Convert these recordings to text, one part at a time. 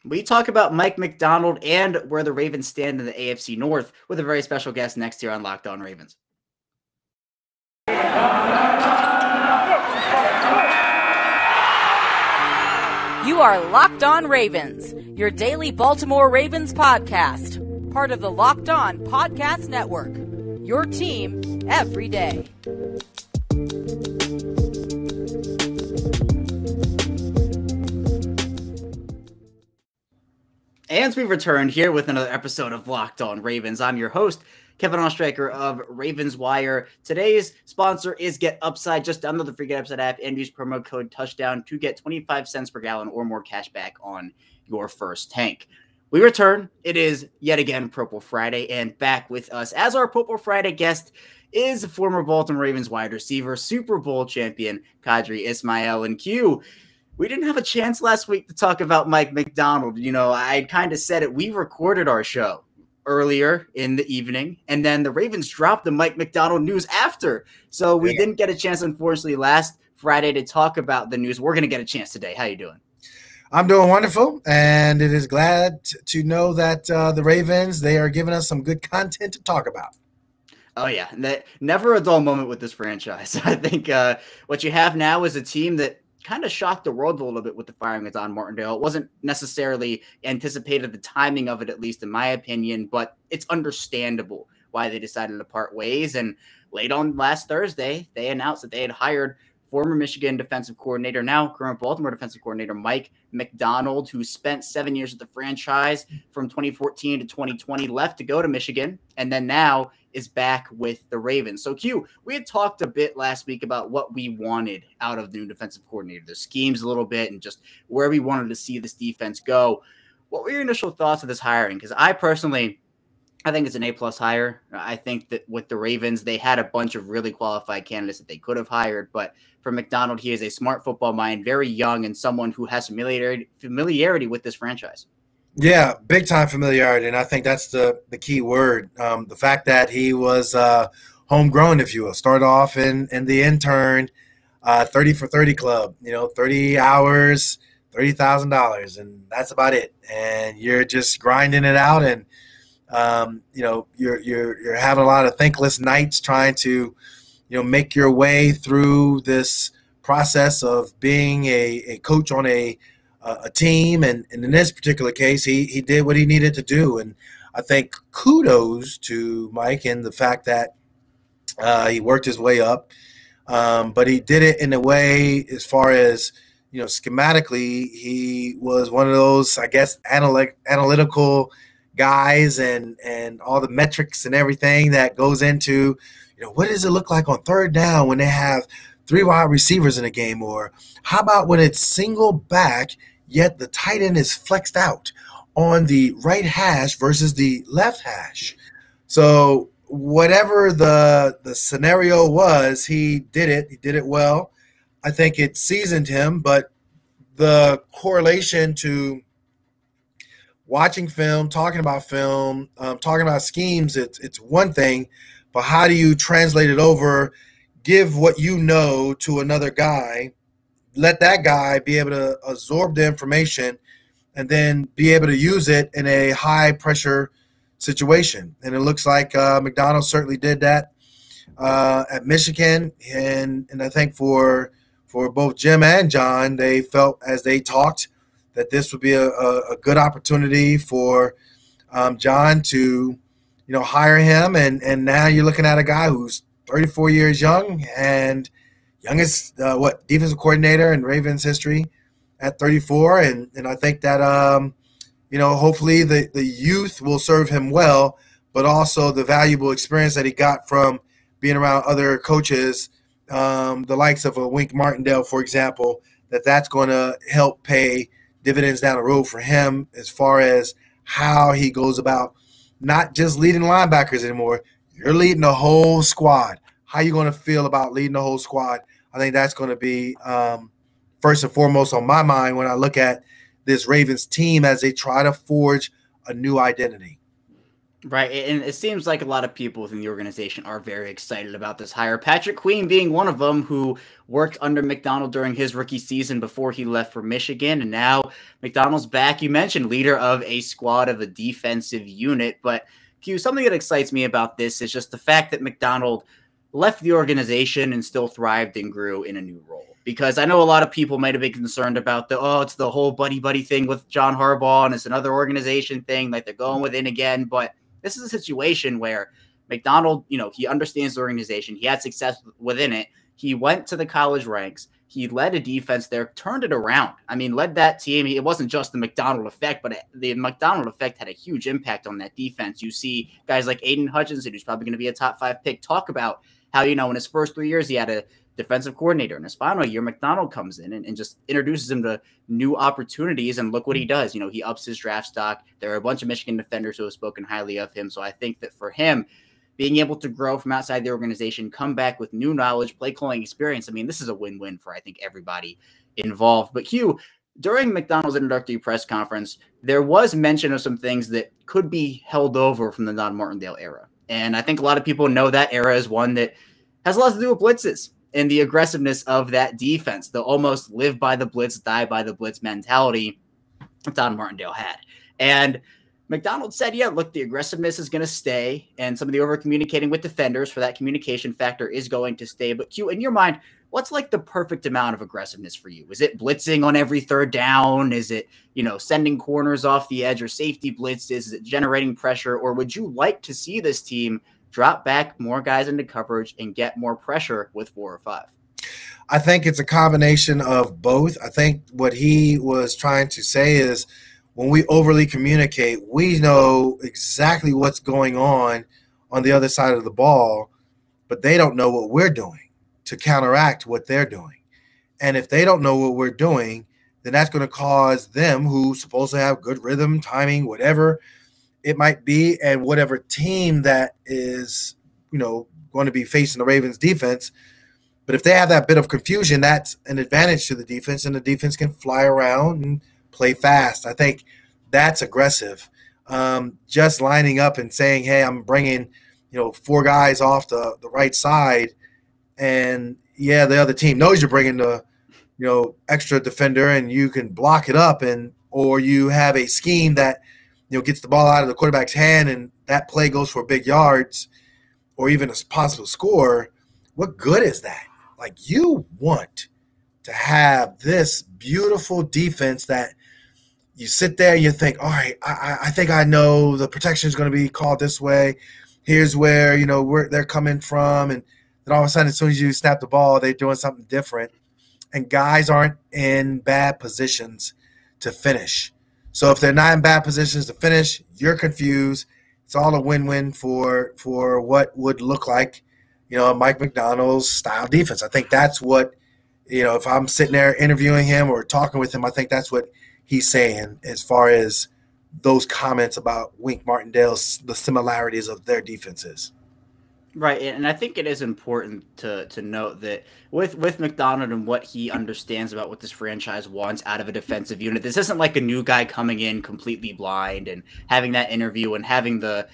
We talk about Mike Macdonald and where the Ravens stand in the AFC North with a very special guest next year on Locked On Ravens. You are Locked On Ravens, your daily Baltimore Ravens podcast, part of the Locked On Podcast Network, your team every day. And we've returned here with another episode of Locked On Ravens. I'm your host, Kevin Ostreicher of Ravens Wire. Today's sponsor is Get Upside. Just download the free Get Upside app and use promo code TOUCHDOWN to get 25 cents per gallon or more cash back on your first tank. We return. It is yet again Purple Friday, and back with us as our Purple Friday guest is former Baltimore Ravens wide receiver, Super Bowl champion, Qadry Ismail. And Q, we didn't have a chance last week to talk about Mike Macdonald. You know, I kind of said it. We recorded our show earlier in the evening, and then the Ravens dropped the Mike Macdonald news after. So we didn't get a chance, unfortunately, last Friday to talk about the news. We're going to get a chance today. How you doing? I'm doing wonderful, and it is glad to know that the Ravens, they are giving us some good content to talk about. Oh, yeah. Never a dull moment with this franchise. I think what you have now is a team that kind of shocked the world a little bit with the firing of Don Martindale. It wasn't necessarily anticipated, the timing of it, at least in my opinion, but it's understandable why they decided to part ways. And late on last Thursday, they announced that they had hired former Michigan defensive coordinator, now current Baltimore defensive coordinator, Mike Macdonald, who spent 7 years at the franchise from 2014 to 2020, left to go to Michigan, and then now is back with the Ravens. So, Q, we had talked a bit last week about what we wanted out of the new defensive coordinator, the schemes a little bit, and just where we wanted to see this defense go. What were your initial thoughts of this hiring? Because I think it's an A-plus hire. I think that with the Ravens, they had a bunch of really qualified candidates that they could have hired. But for Macdonald, he is a smart football mind, very young, and someone who has familiarity with this franchise. Yeah, big time familiarity, and I think that's the key word. The fact that he was homegrown, if you will, started off in the intern 30 for 30 club, 30 hours, $30,000, and that's about it. And you're just grinding it out, and you're having a lot of thankless nights trying to make your way through this process of being a coach on a team, and in this particular case, he did what he needed to do, and I think kudos to Mike and the fact that he worked his way up, but he did it in a way as far as schematically, he was one of those, I guess, analytical guys, and all the metrics and everything that goes into what does it look like on third down when they have 3 wide receivers in a game, or how about when it's single back yet the tight end is flexed out on the right hash versus the left hash. So whatever the scenario was, he did it well. I think it seasoned him, but the correlation to watching film, talking about schemes, it's one thing, but how do you translate it over, give what you know to another guy, let that guy be able to absorb the information and then be able to use it in a high-pressure situation. And it looks like Mcdonald certainly did that at Michigan. And I think for both Jim and John, they felt as they talked that this would be a good opportunity for John to, hire him. And now you're looking at a guy who's 34 years young and youngest, defensive coordinator in Ravens history at 34. And I think that, hopefully the youth will serve him well, but also the valuable experience that he got from being around other coaches, the likes of a Wink Martindale, for example, that's going to help pay dividends down the road for him as far as how he goes about not just leading linebackers anymore. You're leading the whole squad. How are you going to feel about leading the whole squad? I think that's going to be first and foremost on my mind when I look at this Ravens team as they try to forge a new identity. Right, and it seems like a lot of people within the organization are very excited about this hire. Patrick Queen being one of them, who worked under Mcdonald during his rookie season before he left for Michigan, and now Mcdonald's back. You mentioned leader of a squad of a defensive unit, but Q, something that excites me about this is just the fact that Mcdonald left the organization and still thrived and grew in a new role. Because I know a lot of people might have been concerned about it's the whole buddy thing with John Harbaugh, and it's another organization thing, like they're going within again, but this is a situation where Mcdonald, he understands the organization. He had success within it. He went to the college ranks. He led a defense there, turned it around. I mean, led that team. It wasn't just the Mcdonald effect, but the Mcdonald effect had a huge impact on that defense. You see guys like Aiden Hutchinson, who's probably going to be a top 5 pick, talk about how, in his first 3 years, he had a defensive coordinator. In his final year, Mcdonald comes in and just introduces him to new opportunities, and look what he does. He ups his draft stock. There are a bunch of Michigan defenders who have spoken highly of him. So I think that for him, being able to grow from outside the organization, come back with new knowledge, play calling experience, I mean, this is a win-win for, I think, everybody involved. But Hugh, during McDonald's introductory press conference, there was mention of some things that could be held over from the Don Martindale era. And I think a lot of people know that era is one that has a lot to do with blitzes and the aggressiveness of that defense, the almost live by the blitz, die by the blitz mentality that Don Martindale had. And McDonald said, yeah, look, the aggressiveness is going to stay, and some of the over-communicating with defenders for that communication factor is going to stay. But Q, in your mind, what's like the perfect amount of aggressiveness for you? Is it blitzing on every third down? Is it, sending corners off the edge or safety blitzes? Is it generating pressure? Or would you like to see this team drop back more guys into coverage and get more pressure with 4 or 5? I think it's a combination of both. I think what he was trying to say is when we overly communicate, we know exactly what's going on the other side of the ball, but they don't know what we're doing to counteract what they're doing. And if they don't know what we're doing, then that's going to cause them, who's supposed to have good rhythm, timing, whatever it might be, and whatever team that is, going to be facing the Ravens defense. But if they have that bit of confusion, that's an advantage to the defense, and the defense can fly around and play fast. I think that's aggressive. Just lining up and saying, hey, I'm bringing, 4 guys off the right side, and yeah, the other team knows you're bringing the, extra defender, and you can block it up, or you have a scheme that, gets the ball out of the quarterback's hand and that play goes for big yards or even a possible score. What good is that? Like, you want to have this beautiful defense that you sit there and you think, all right, I think I know the protection is going to be called this way. Here's where, where they're coming from. And then all of a sudden, as soon as you snap the ball, they're doing something different. And guys aren't in bad positions to finish. So if they're not in bad positions to finish, you're confused. It's all a win-win for what would look like, Mike Macdonald's style defense. I think that's what, if I'm sitting there interviewing him or talking with him, I think that's what he's saying as far as those comments about Wink Martindale's, the similarities of their defenses. Right, and I think it is important to note that with Mcdonald and what he understands about what this franchise wants out of a defensive unit, this isn't like a new guy coming in completely blind and having that interview and having the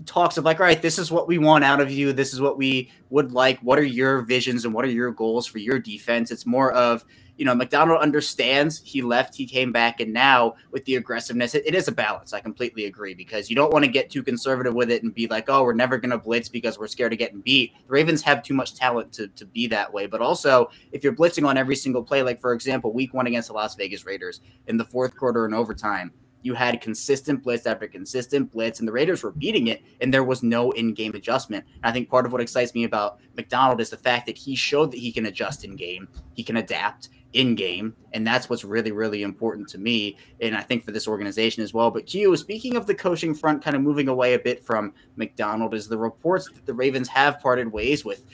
talks of like, all right, this is what we want out of you. This is what we would like. What are your visions and what are your goals for your defense? It's more of, Mcdonald understands. He left, he came back, and now with the aggressiveness, it is a balance. I completely agree, because you don't want to get too conservative with it and be like, oh, we're never going to blitz because we're scared of getting beat. The Ravens have too much talent to be that way. But also, if you're blitzing on every single play, like, for example, week 1 against the Las Vegas Raiders in the 4th quarter and overtime, you had consistent blitz after consistent blitz, and the Raiders were beating it, and there was no in-game adjustment. And I think part of what excites me about Mcdonald is the fact that he showed that he can adjust in-game, he can adapt in-game, and that's what's really, really important to me, and I think for this organization as well. But Q, speaking of the coaching front, kind of moving away a bit from Mcdonald, is the reports that the Ravens have parted ways with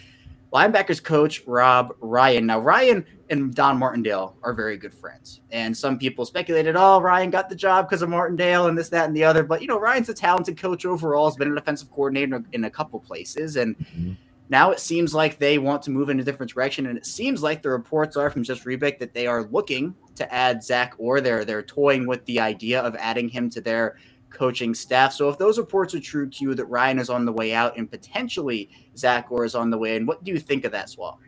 linebackers coach Rob Ryan. Now, Ryan and Don Martindale are very good friends, and some people speculated, oh, Ryan got the job because of Martindale and this, that, and the other. But, Ryan's a talented coach overall. Has been a defensive coordinator in a couple places, and now it seems like they want to move in a different direction, and it seems like the reports are from Just Rebick that they are looking to add Zach Orr. They're toying with the idea of adding him to their coaching staff. So if those reports are true, Q, that Ryan is on the way out and potentially Zach Orr is on the way in, what do you think of that swap?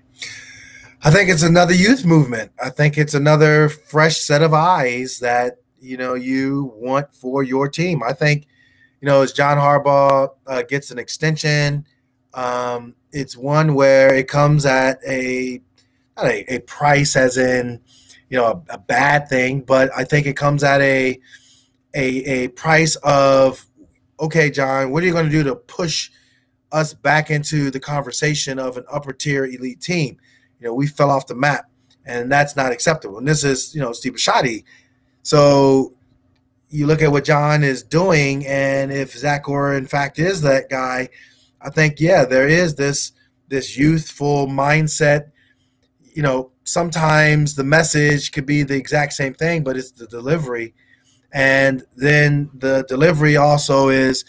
I think it's another youth movement. I think it's another fresh set of eyes that, you want for your team. I think, as John Harbaugh gets an extension, it's one where it comes at not a price as in, a bad thing, but I think it comes at a price of, okay, John, what are you going to do to push us back into the conversation of an upper tier elite team? We fell off the map, and that's not acceptable. And this is, Steve Bisciotti. So you look at what John is doing, and if Zach Orr, in fact, is that guy, I think, there is this youthful mindset. Sometimes the message could be the exact same thing, but it's the delivery. And then the delivery also is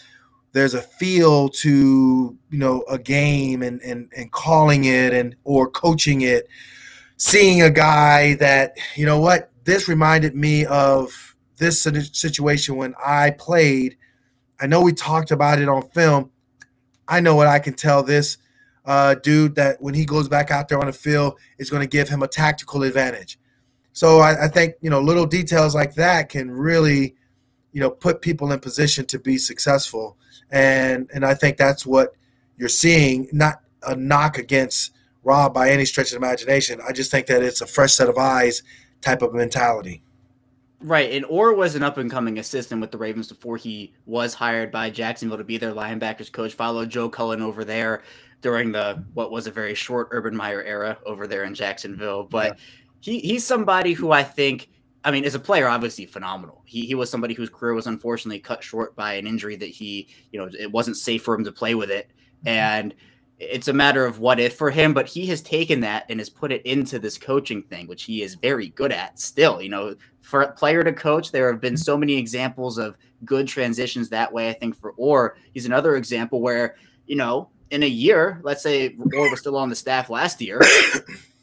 there's a feel to, a game and calling it or coaching it, seeing a guy that, this reminded me of this situation when I played. I know we talked about it on film. I know what I can tell this dude that when he goes back out there on the field is going to give him a tactical advantage. So I think, little details like that can really, put people in position to be successful. And I think that's what you're seeing, not a knock against Rob by any stretch of imagination. I just think that it's a fresh set of eyes type of mentality. Right, and Orr was an up-and-coming assistant with the Ravens before he was hired by Jacksonville to be their linebackers coach, followed Joe Cullen over there during what was a very short Urban Meyer era over there in Jacksonville. But he's somebody who I think, as a player, obviously phenomenal. He was somebody whose career was unfortunately cut short by an injury that it wasn't safe for him to play with it. And it's a matter of what if for him, but he has taken that and has put it into this coaching thing, which he is very good at still. For a player to coach, there have been so many examples of good transitions that way. I think for Orr, he's another example where, in a year, let's say Orr was still on the staff last year,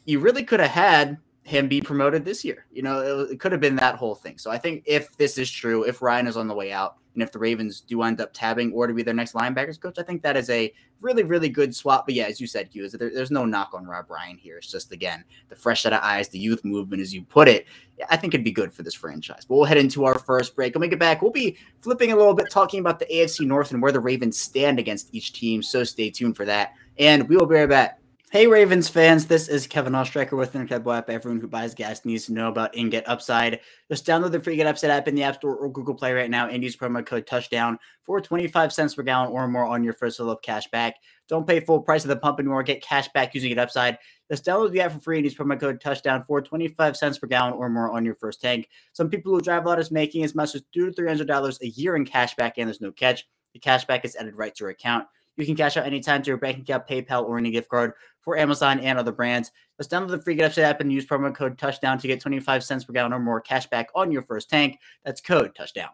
you really could have had him be promoted this year. It could have been that whole thing. So I think if this is true, if Ryan is on the way out, and if the Ravens do end up tabbing Orr to be their next linebackers coach, I think that is a really, really good swap. But as you said, Hughes, there's no knock on Rob Ryan here. It's just, again, the fresh set of eyes, the youth movement, as you put it. I think it'd be good for this franchise. But we'll head into our first break. When we get back, we'll be flipping a little bit, talking about the AFC North and where the Ravens stand against each team. So stay tuned for that. And we will be right back. Hey, Ravens fans, this is Kevin Ostreicher with Incredible App. Everyone who buys gas needs to know about In-Get Upside. Just download the free Get Upside app in the App Store or Google Play right now and use promo code TOUCHDOWN for 25 cents per gallon or more on your first fill of cash back. Don't pay full price of the pump anymore. Get cash back using Get Upside. Just download the app for free and use promo code TOUCHDOWN for 25 cents per gallon or more on your first tank. Some people who drive a lot is making as much as $200 to $300 a year in cash back, and there's no catch. The cash back is added right to your account. You can cash out anytime to your bank account, PayPal, or any gift card for Amazon and other brands. Let's download the free Get Upside app and use promo code TOUCHDOWN to get 25 cents per gallon or more cash back on your first tank. That's code TOUCHDOWN.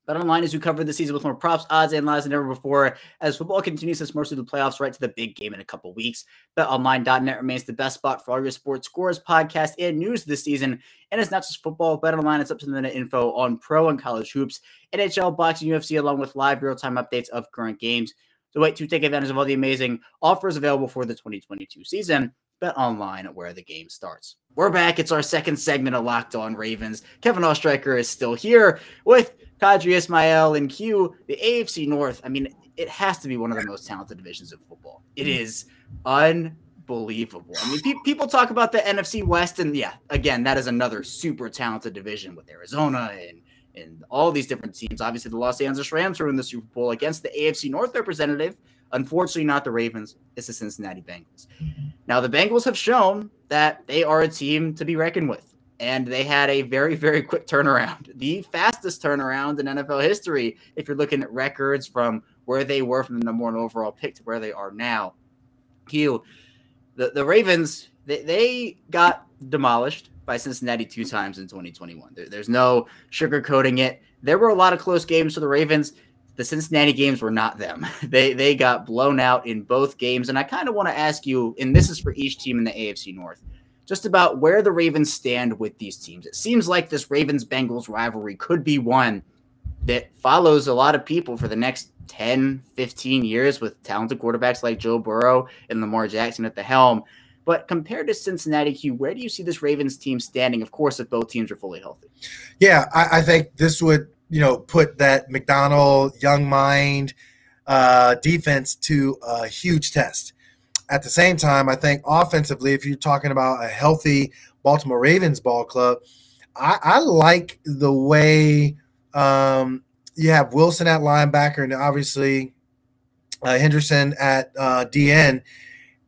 BetOnline is who covered the season with more props, odds, and lines than ever before. As football continues its march through the playoffs right to the big game in a couple weeks, BetOnline.net remains the best spot for all your sports scores, podcasts, and news this season. And it's not just football. BetOnline is up to the minute info on pro and college hoops, NHL, boxing, UFC, along with live real-time updates of current games. So wait to take advantage of all the amazing offers available for the 2022 season. BetOnline, where the game starts. We're back. It's our second segment of Locked On Ravens. Kevin Ostreicher is still here with Qadry Ismail and Q. The AFC North, it has to be one of the most talented divisions of football. It is unbelievable. People talk about the NFC West, and again, that is another super talented division with Arizona and all these different teams. Obviously, the Los Angeles Rams are in the Super Bowl against the AFC North representative. Unfortunately, not the Ravens. It's the Cincinnati Bengals. Now, the Bengals have shown that they are a team to be reckoned with, and they had a very, very quick turnaround, the fastest turnaround in NFL history if you're looking at records from where they were from the number one overall pick to where they are now. Hugh, the Ravens, they got demolished by Cincinnati 2 times in 2021. There's no sugarcoating it. There were a lot of close games for the Ravens. The Cincinnati games were not them. They got blown out in both games. And I kind of want to ask you, and this is for each team in the AFC North, just about where the Ravens stand with these teams. It seems like this Ravens-Bengals rivalry could be one that follows a lot of people for the next 10, 15 years with talented quarterbacks like Joe Burrow and Lamar Jackson at the helm. But compared to Cincinnati, Q, where do you see this Ravens team standing, of course, if both teams are fully healthy? Yeah, I think this would, put that Mcdonald, young mind defense to a huge test. At the same time, I think offensively, if you're talking about a healthy Baltimore Ravens ball club, I like the way you have Wilson at linebacker and obviously Henderson at DN,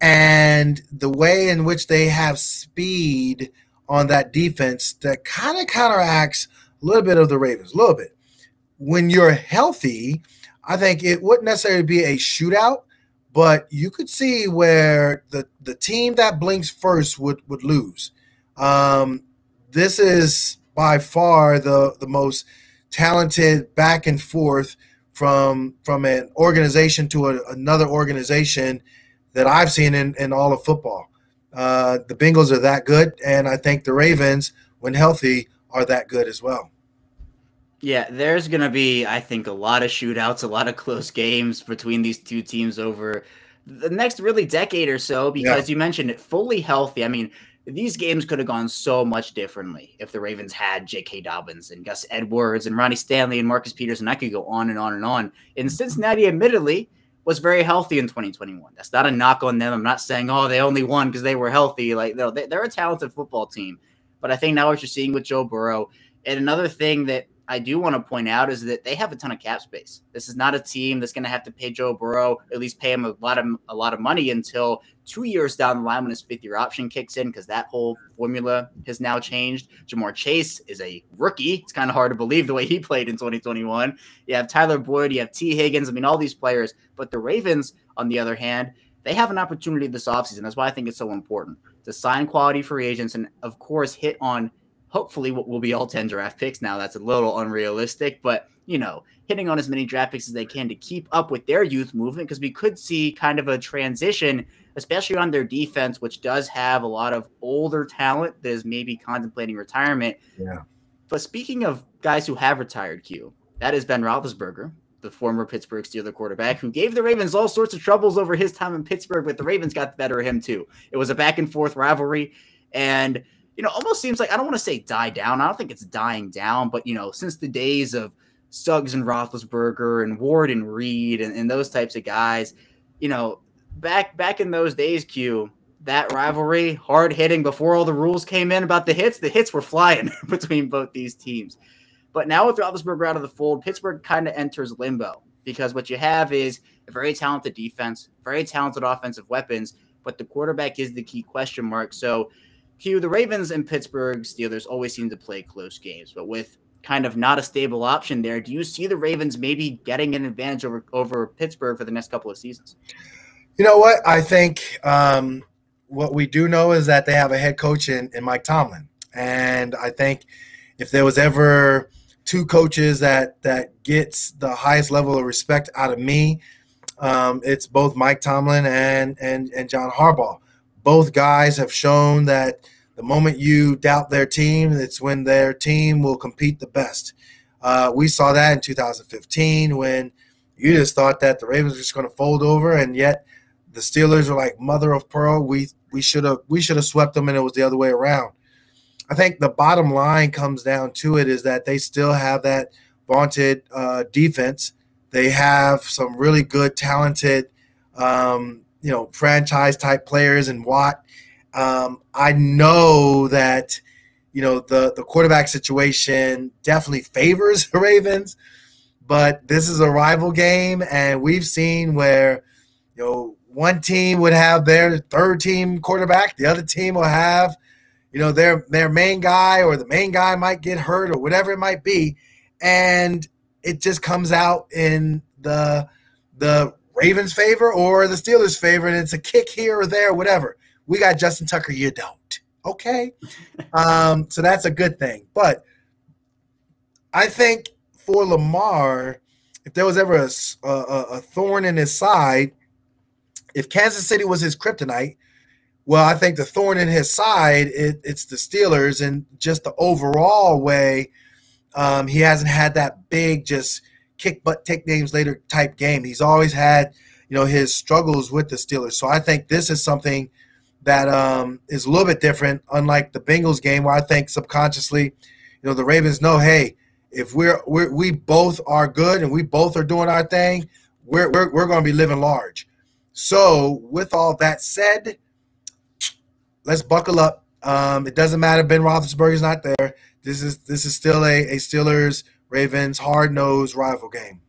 and the way in which they have speed on that defense that kind of counteracts a little bit of the Ravens, a little bit. When you're healthy, I think it wouldn't necessarily be a shootout, but you could see where the team that blinks first would lose. This is by far the most talented back and forth from an organization to another organization that I've seen in all of football. The Bengals are that good, and I think the Ravens, when healthy, are that good as well. Yeah, there's going to be, I think, a lot of shootouts, a lot of close games between these two teams over the next really decade or so, because you mentioned it, fully healthy. I mean, these games could have gone so much differently if the Ravens had J.K. Dobbins and Gus Edwards and Ronnie Stanley and Marcus Peters, and I could go on and on and on. And Cincinnati, admittedly, was very healthy in 2021. That's not a knock on them. I'm not saying, oh, they only won because they were healthy. Like, no, they're a talented football team. But I think now what you're seeing with Joe Burrow, and another thing that I do want to point out is that they have a ton of cap space. This is not a team that's going to have to pay Joe Burrow, at least pay him a lot of money until 2 years down the line when his fifth-year option kicks in, because that whole formula has now changed. Jamar Chase is a rookie. It's kind of hard to believe the way he played in 2021. You have Tyler Boyd, you have T. Higgins. I mean, all these players. But the Ravens, on the other hand, they have an opportunity this offseason. That's why I think it's so important to sign quality free agents and, of course, hit on hopefully what will be all 10 draft picks. Now that's a little unrealistic, but hitting on as many draft picks as they can to keep up with their youth movement, because we could see kind of a transition, especially on their defense, which does have a lot of older talent that is maybe contemplating retirement. Yeah. But speaking of guys who have retired, Q, that is Ben Roethlisberger, the former Pittsburgh Steelers quarterback, who gave the Ravens all sorts of troubles over his time in Pittsburgh, but the Ravens got the better of him too. It was a back and forth rivalry, and almost seems like, I don't want to say die down. I don't think it's dying down, but, since the days of Suggs and Roethlisberger and Ward and Reed and those types of guys, back in those days, Q, that rivalry, hard hitting before all the rules came in about the hits were flying between both these teams. But now with Roethlisberger out of the fold, Pittsburgh kind of enters limbo, because what you have is a very talented defense, very talented offensive weapons, but the quarterback is the key question mark. So, Q, the Ravens and Pittsburgh Steelers always seem to play close games, but with kind of not a stable option there, do you see the Ravens maybe getting an advantage over Pittsburgh for the next couple of seasons? You know what? I think what we do know is that they have a head coach in Mike Tomlin. And I think if there was ever two coaches that gets the highest level of respect out of me, it's both Mike Tomlin and John Harbaugh. Both guys have shown that the moment you doubt their team, it's when their team will compete the best. We saw that in 2015 when you just thought that the Ravens were just going to fold over, and yet the Steelers were like mother of pearl. We should have swept them, and it was the other way around. I think the bottom line comes down to it is that they still have that vaunted defense. They have some really good, talented franchise type players in Watt. I know that, the quarterback situation definitely favors the Ravens, but this is a rival game, and we've seen where, one team would have their third team quarterback, the other team will have, their main guy, or the main guy might get hurt or whatever it might be, and it just comes out in the Ravens' favor or the Steelers' favor, and it's a kick here or there, whatever. We got Justin Tucker, you don't. Okay? So that's a good thing. But I think for Lamar, if there was ever a thorn in his side, if Kansas City was his kryptonite, well, I think the thorn in his side, it's the Steelers, and just the overall way he hasn't had that big just kick butt, take names later type game. He's always had, his struggles with the Steelers. So I think this is something that is a little bit different, unlike the Bengals game, where I think subconsciously, the Ravens know, hey, if we both are good and we both are doing our thing, we're going to be living large. So with all that said, let's buckle up. It doesn't matter. Ben Roethlisberger's not there. This is still a Steelers Ravens hard-nosed rival game.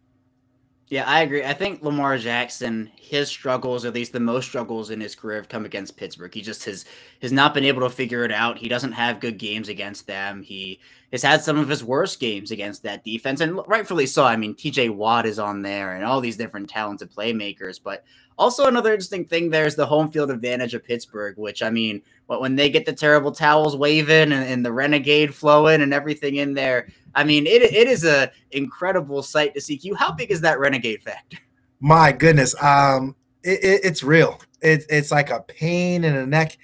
Yeah, I agree. I think Lamar Jackson, his struggles, at least the most struggles in his career, have come against Pittsburgh. He just has not been able to figure it out. He doesn't have good games against them. He has had some of his worst games against that defense, and rightfully so. I mean, TJ Watt is on there and all these different talented playmakers. But also another interesting thing there is the home field advantage of Pittsburgh, which, I mean, when they get the terrible towels waving and the Renegade flowing and everything in there, I mean, it is a incredible sight to see. How big is that Renegade factor? My goodness, it's real. It's like a pain in the neck,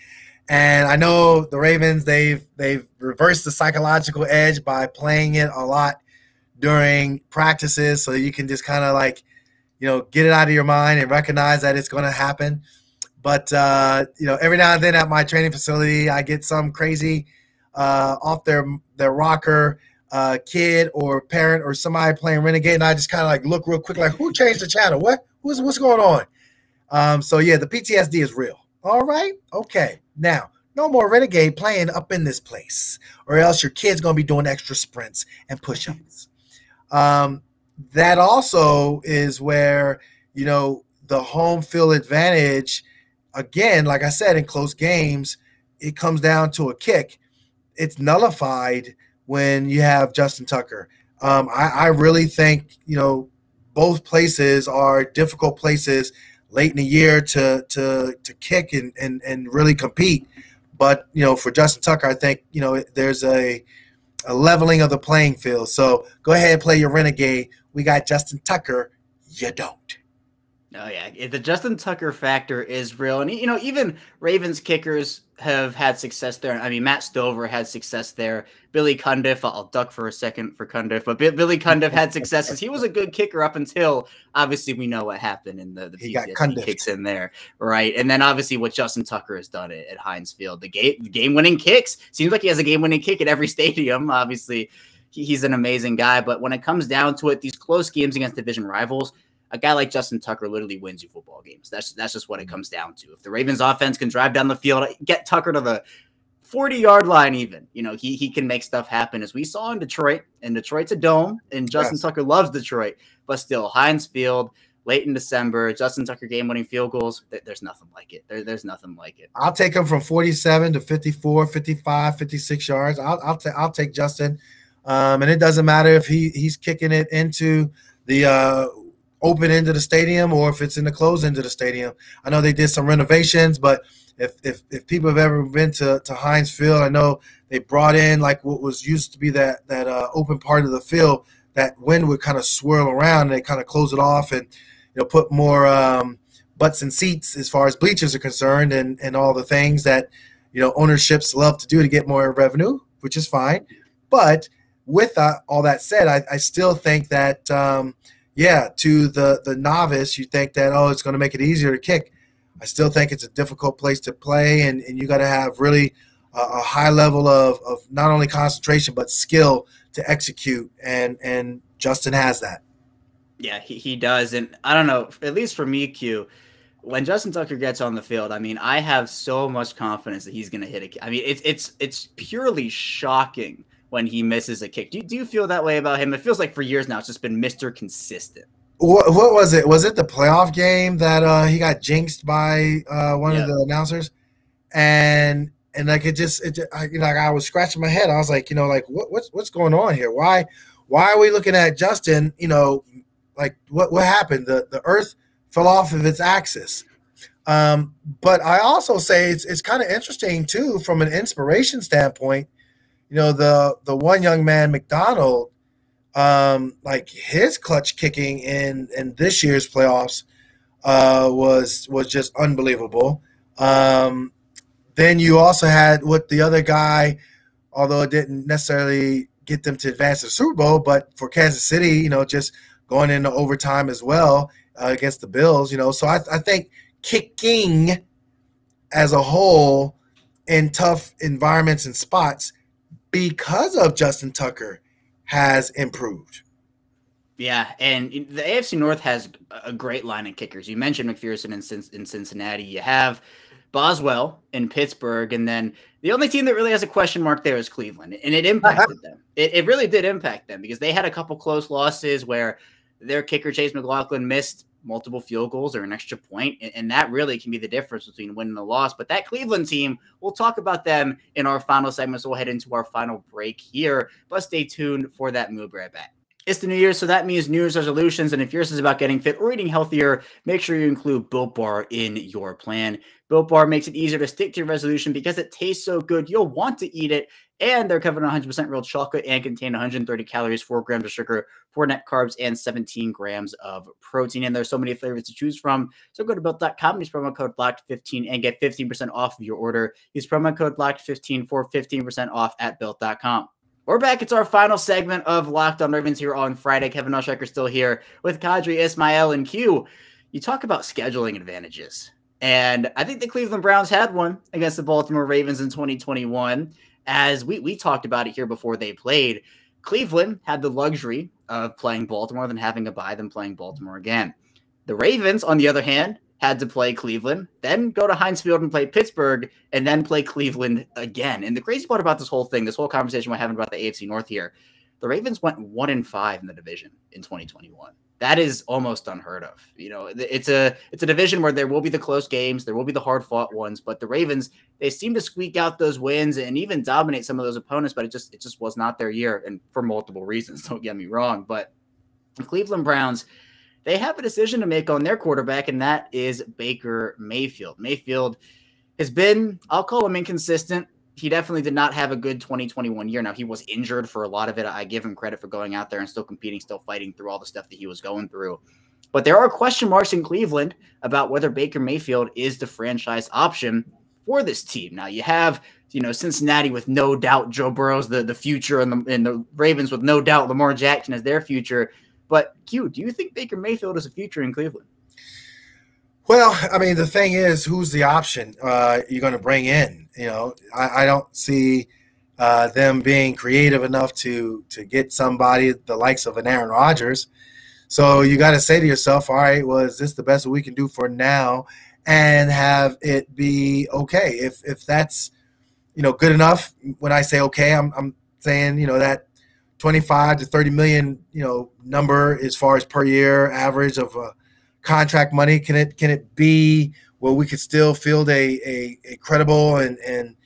and I know the Ravens they've reversed the psychological edge by playing it a lot during practices, so you can just kind of like get it out of your mind and recognize that it's going to happen. But every now and then at my training facility, I get some crazy off their rocker. Kid or parent or somebody playing Renegade, and I just kind of like look real quick, like, who changed the channel? What's going on? So yeah, the PTSD is real. All right, okay. Now, no more Renegade playing up in this place, or else your kid's gonna be doing extra sprints and push-ups. That also is where the home field advantage. Again, like I said, in close games, it comes down to a kick. It's nullified when you have Justin Tucker. I really think, both places are difficult places late in the year to kick and really compete. But, for Justin Tucker, I think, there's a leveling of the playing field. So go ahead and play your Renegade. We got Justin Tucker. You don't. Oh, yeah. The Justin Tucker factor is real. And, even Ravens kickers have had success there. I mean, Matt Stover had success there. Billy Cundiff, I'll duck for a second for Cundiff, but Billy Cundiff had success because he was a good kicker up until, obviously, we know what happened in the PTSD kicks in there, right? And then, obviously, what Justin Tucker has done at Heinz Field. The game-winning kicks. Seems like he has a game-winning kick at every stadium. Obviously, he's an amazing guy. But when it comes down to it, these close games against division rivals, a guy like Justin Tucker literally wins you football games. That's just what it comes down to. If the Ravens offense can drive down the field, get Tucker to the 40-yard line even, he can make stuff happen, as we saw in Detroit. And Detroit's a dome, and Justin Tucker loves Detroit. But still, Heinz Field, late in December, Justin Tucker game-winning field goals, there's nothing like it. There's nothing like it. I'll take him from 47 to 54, 55, 56 yards. I'll take Justin. And it doesn't matter if he's kicking it into the open end of the stadium or if it's in the closed end of the stadium. I know they did some renovations, but if people have ever been to Heinz Field, I know they brought in like what was used to be that open part of the field. That wind would kind of swirl around, and they kind of close it off and put more butts and seats as far as bleachers are concerned, and all the things that ownerships love to do to get more revenue, which is fine. But with all that said, I still think that to the novice, you think that, it's going to make it easier to kick. I still think it's a difficult place to play, and you got to have really a high level of not only concentration but skill to execute, and Justin has that. Yeah, he does. And I don't know, at least for me, Q, when Justin Tucker gets on the field, I mean, I have so much confidence that he's going to hit a kick. I mean, it's purely shocking when he misses a kick. Do you feel that way about him? It feels like for years now it's just been Mr. Consistent. What was it? Was it the playoff game that he got jinxed by one of the announcers? And like I was scratching my head. I was like, what's going on here? Why are we looking at Justin? Like what happened? The earth fell off of its axis. But I also say it's kind of interesting too from an inspiration standpoint. The one young man, Mcdonald, like his clutch kicking in this year's playoffs was just unbelievable. Then you also had what the other guy, although it didn't necessarily get them to advance to the Super Bowl, but for Kansas City, just going into overtime as well against the Bills, So I think kicking as a whole in tough environments and spots because of Justin Tucker has improved. Yeah, and the AFC North has a great line of kickers. You mentioned McPherson in Cincinnati. You have Boswell in Pittsburgh, and then the only team that really has a question mark there is Cleveland, and it impacted them. It really did impact them because they had a couple close losses where their kicker, Chase McLaughlin, missed multiple field goals or an extra point, and that really can be the difference between winning and the loss. But that Cleveland team, we'll talk about them in our final segment, so we'll head into our final break here, but stay tuned for that. Move right back. It's the new year, so that means New Year's resolutions, and if yours is about getting fit or eating healthier, make sure you include Built Bar in your plan. Built Bar makes it easier to stick to your resolution because it tastes so good, you'll want to eat it, and they're covered in 100% real chocolate and contain 130 calories, 4 grams of sugar, 4 net carbs, and 17 grams of protein. And there's so many flavors to choose from, so go to Built.com, use promo code LOCKED15 and get 15% off of your order. Use promo code LOCKED15 for 15% off at Built.com. We're back. It's our final segment of Locked on Ravens here on Friday. Kevin Osheiker still here with Qadry Ismail and Q. You talk about scheduling advantages, and I think the Cleveland Browns had one against the Baltimore Ravens in 2021. As we talked about it here before they played, Cleveland had the luxury of playing Baltimore than having a bye than playing Baltimore again. The Ravens, on the other hand, had to play Cleveland, then go to Heinz Field and play Pittsburgh, and then play Cleveland again. And the crazy part about this whole thing, this whole conversation we're having about the AFC North here, the Ravens went 1-5 in the division in 2021. That is almost unheard of. It's a division where there will be the close games, there will be the hard-fought ones, but the Ravens, they seem to squeak out those wins and even dominate some of those opponents, but it just was not their year, and for multiple reasons, don't get me wrong. But the Cleveland Browns, they have a decision to make on their quarterback, and that is Baker Mayfield. Mayfield has been, I'll call him inconsistent. He definitely did not have a good 2021 year. Now, he was injured for a lot of it. I give him credit for going out there and still competing, still fighting through all the stuff that he was going through. But there are question marks in Cleveland about whether Baker Mayfield is the franchise option for this team. Now, you have Cincinnati with no doubt Joe Burrow's the future, and the Ravens with no doubt Lamar Jackson as their future. But, Q, do you think Baker Mayfield is a future in Cleveland? Well, I mean, the thing is, who's the option you're going to bring in? I don't see them being creative enough to get somebody the likes of an Aaron Rodgers. So you got to say to yourself, all right, well, is this the best we can do for now and have it be okay? If that's, good enough, when I say okay, I'm saying, that 25 to 30 million, number as far as per year average of contract money. Can it be where we could still field a credible and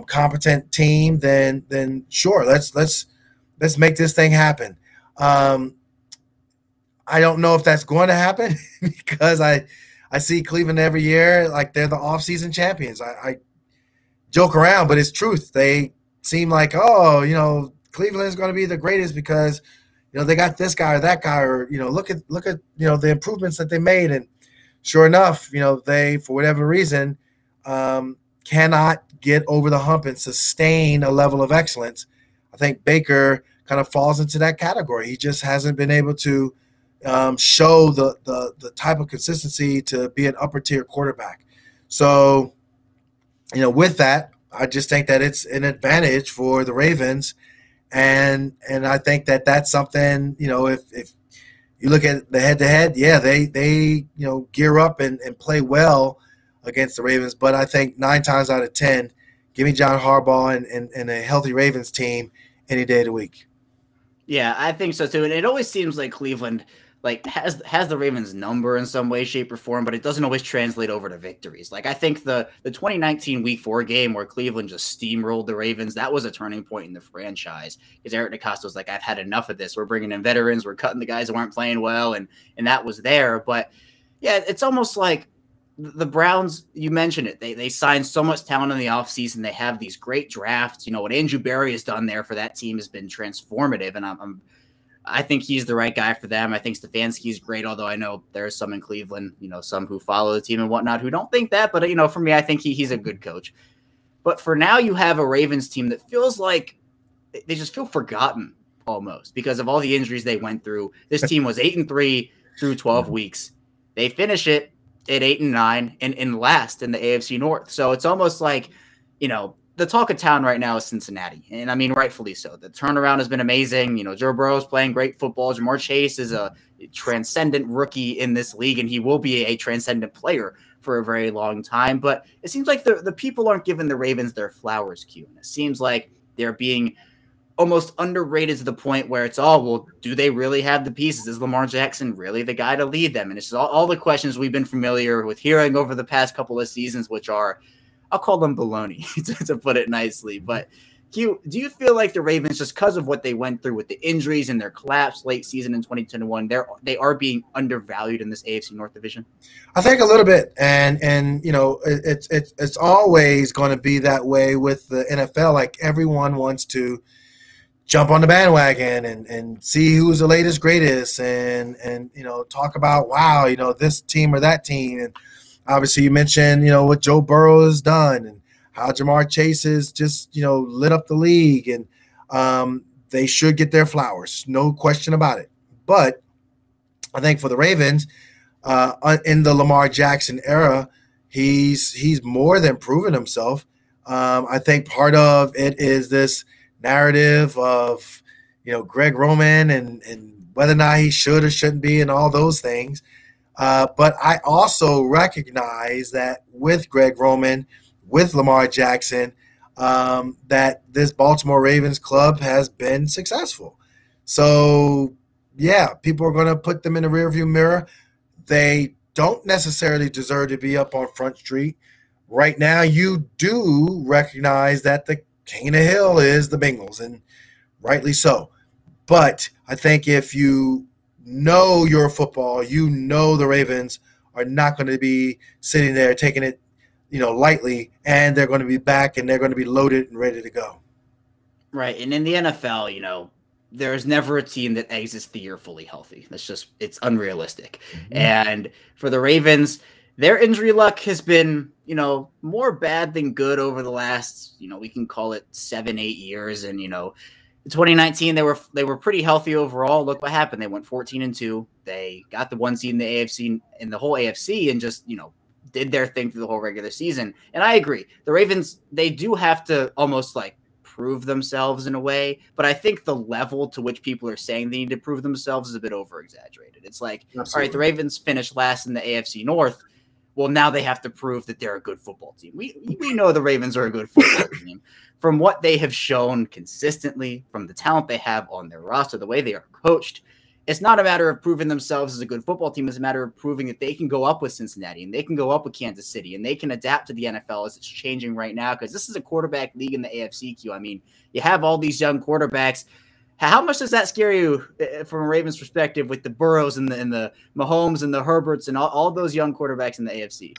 competent team? Then sure, let's make this thing happen. I don't know if that's going to happen because I see Cleveland every year like they're the offseason champions. I joke around, but it's truth. They seem like, Cleveland is going to be the greatest because they got this guy or that guy, or look at the improvements that they made, and sure enough, they, for whatever reason, cannot get over the hump and sustain a level of excellence. I think Baker kind of falls into that category. He just hasn't been able to show the type of consistency to be an upper tier quarterback. So, with that, I just think that it's an advantage for the Ravens. And I think that that's something, if you look at the head-to-head, yeah, they gear up and play well against the Ravens. But I think 9 times out of 10, give me John Harbaugh and a healthy Ravens team any day of the week. Yeah, I think so too. And it always seems like Cleveland has the Ravens number in some way, shape, or form, but it doesn't always translate over to victories. I think the 2019 Week 4 game where Cleveland just steamrolled the Ravens, that was a turning point in the franchise because Eric DeCosta was like, I've had enough of this. We're bringing in veterans. We're cutting the guys who aren't playing well, and that was there. But, yeah, it's almost like the Browns, you mentioned it. They signed so much talent in the offseason. They have these great drafts. What Andrew Berry has done there for that team has been transformative, and I think he's the right guy for them. I think Stefanski's great, although I know there's some in Cleveland, some who follow the team and whatnot who don't think that. But, for me, I think he's a good coach. But for now, you have a Ravens team that feels like they just feel forgotten almost because of all the injuries they went through. This team was 8-3 through 12 weeks. They finish it at 8-9 and last in the AFC North. So it's almost like, the talk of town right now is Cincinnati. And I mean, rightfully so. The turnaround has been amazing. Joe Burrow's playing great football. Jamar Chase is a transcendent rookie in this league, and he will be a transcendent player for a very long time. But it seems like the people aren't giving the Ravens their flowers, Q. And it seems like they're being almost underrated to the point where it's do they really have the pieces? Is Lamar Jackson really the guy to lead them? And it's all the questions we've been familiar with hearing over the past couple of seasons, which are, I'll call them baloney, to put it nicely. But Q, do you feel like the Ravens, just because of what they went through with the injuries and their collapse late season in 2021, they are being undervalued in this AFC North division? I think a little bit, and it's always going to be that way with the NFL. Like, everyone wants to jump on the bandwagon and see who's the latest, greatest, and talk about, wow, this team or that team. And obviously you mentioned, what Joe Burrow has done and how Jamar Chase has just, lit up the league, and they should get their flowers, no question about it. But I think for the Ravens, in the Lamar Jackson era, he's more than proven himself. I think part of it is this narrative of, Greg Roman and whether or not he should or shouldn't be and all those things. But I also recognize that with Greg Roman, with Lamar Jackson, that this Baltimore Ravens club has been successful. So, yeah, people are going to put them in the rearview mirror. They don't necessarily deserve to be up on Front Street. Right now, you do recognize that the king of the hill is the Bengals, and rightly so. But I think if you know your football, the Ravens are not going to be sitting there taking it, lightly, and they're going to be back and they're going to be loaded and ready to go. Right. And in the NFL, there's never a team that exits the year fully healthy. It's unrealistic. Mm-hmm. And for the Ravens, their injury luck has been, more bad than good over the last, we can call it 7-8 years. And, in 2019, they were pretty healthy overall. Look what happened. They went 14-2. They got the 1 seed in the AFC, in the whole AFC, and just, did their thing through the whole regular season. And I agree. The Ravens, they do have to almost like prove themselves in a way, but I think the level to which people are saying they need to prove themselves is a bit over-exaggerated. It's like, Absolutely. All right, the Ravens finished last in the AFC North. Well, now they have to prove that they're a good football team. We know the Ravens are a good football team. From what they have shown consistently, from the talent they have on their roster, the way they are coached, it's not a matter of proving themselves as a good football team. It's a matter of proving that they can go up with Cincinnati and they can go up with Kansas City and they can adapt to the NFL as it's changing right now, because this is a quarterback league in the AFC, Q. I mean, you have all these young quarterbacks. How much does that scare you from a Ravens perspective with the Burrows and the Mahomes and the Herberts and all those young quarterbacks in the AFC?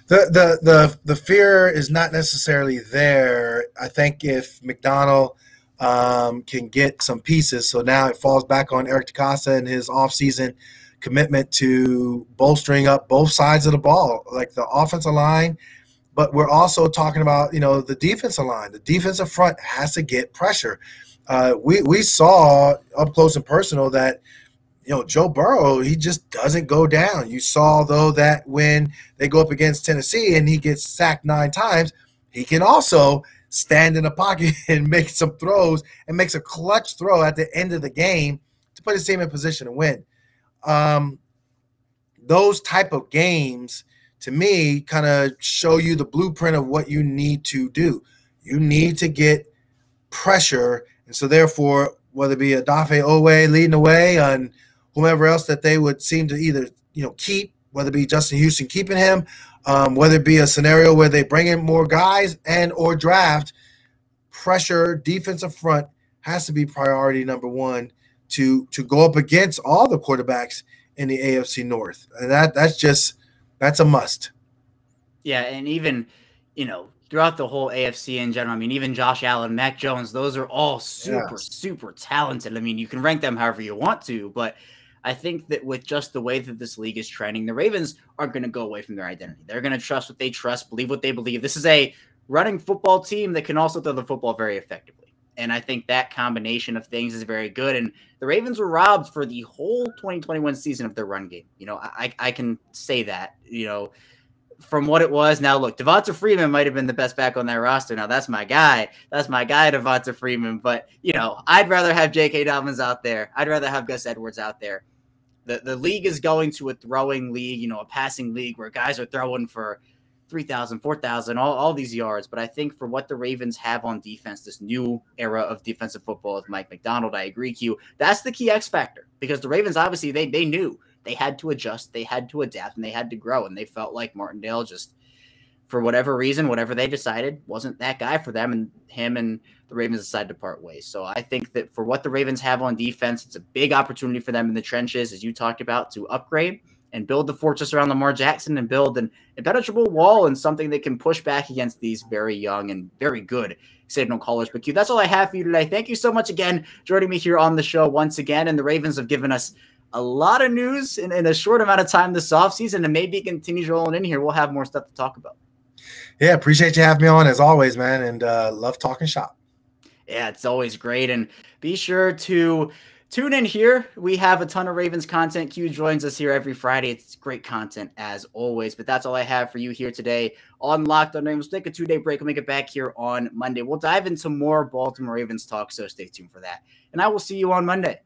The fear is not necessarily there. I think if Mcdonald can get some pieces, so now it falls back on Eric DeCosta and his offseason commitment to bolstering up both sides of the ball, like the offensive line, but we're also talking about, the defensive line. The defensive front has to get pressure. We saw up close and personal that, Joe Burrow, he just doesn't go down. You saw, though, that when they go up against Tennessee and he gets sacked 9 times, he can also stand in the pocket and make some throws and makes a clutch throw at the end of the game to put his team in position to win. Those type of games, to me, kind of show you the blueprint of what you need to do. You need to get pressure. And so, therefore, whether it be Odafe Owe leading the way and whomever else that they would seem to either, keep, whether it be Justin Houston keeping him, whether it be a scenario where they bring in more guys and or draft, pressure, defensive front has to be priority number one to go up against all the quarterbacks in the AFC North. And that's a must. Yeah, and even, throughout the whole AFC in general, I mean, even Josh Allen, Mac Jones, those are all super talented. I mean, you can rank them however you want to, but I think that with just the way that this league is trending, the Ravens aren't going to go away from their identity. They're going to trust what they trust, believe what they believe. This is a running football team that can also throw the football very effectively. And I think that combination of things is very good. And the Ravens were robbed for the whole 2021 season of their run game. I can say that, from what it was. Now, look, Devonta Freeman might have been the best back on that roster. Now, that's my guy. That's my guy, Devonta Freeman. But, I'd rather have J.K. Dobbins out there. I'd rather have Gus Edwards out there. The league is going to a throwing league, a passing league where guys are throwing for 3,000, 4,000, all these yards. But I think for what the Ravens have on defense, this new era of defensive football with Mike Macdonald, I agree, Q. That's the key X factor, because the Ravens, obviously, they knew they had to adjust, they had to adapt, and they had to grow. And they felt like Martindale just, for whatever reason, whatever they decided, wasn't that guy for them, and him and the Ravens decided to part ways. So I think that for what the Ravens have on defense, it's a big opportunity for them in the trenches, as you talked about, to upgrade and build the fortress around Lamar Jackson and build an impenetrable wall and something that can push back against these very young and very good signal callers. But Q, that's all I have for you today. Thank you so much again joining me here on the show once again. And the Ravens have given us a lot of news in a short amount of time this offseason, and maybe it continues rolling in here. We'll have more stuff to talk about. Yeah, appreciate you having me on as always, man, and love talking shop. Yeah, it's always great. And be sure to tune in here. We have a ton of Ravens content. Q joins us here every Friday. It's great content as always. But that's all I have for you here today on Locked On Ravens. We'll take a 2-day break. We'll make it back here on Monday. We'll dive into more Baltimore Ravens talk, so stay tuned for that. And I will see you on Monday.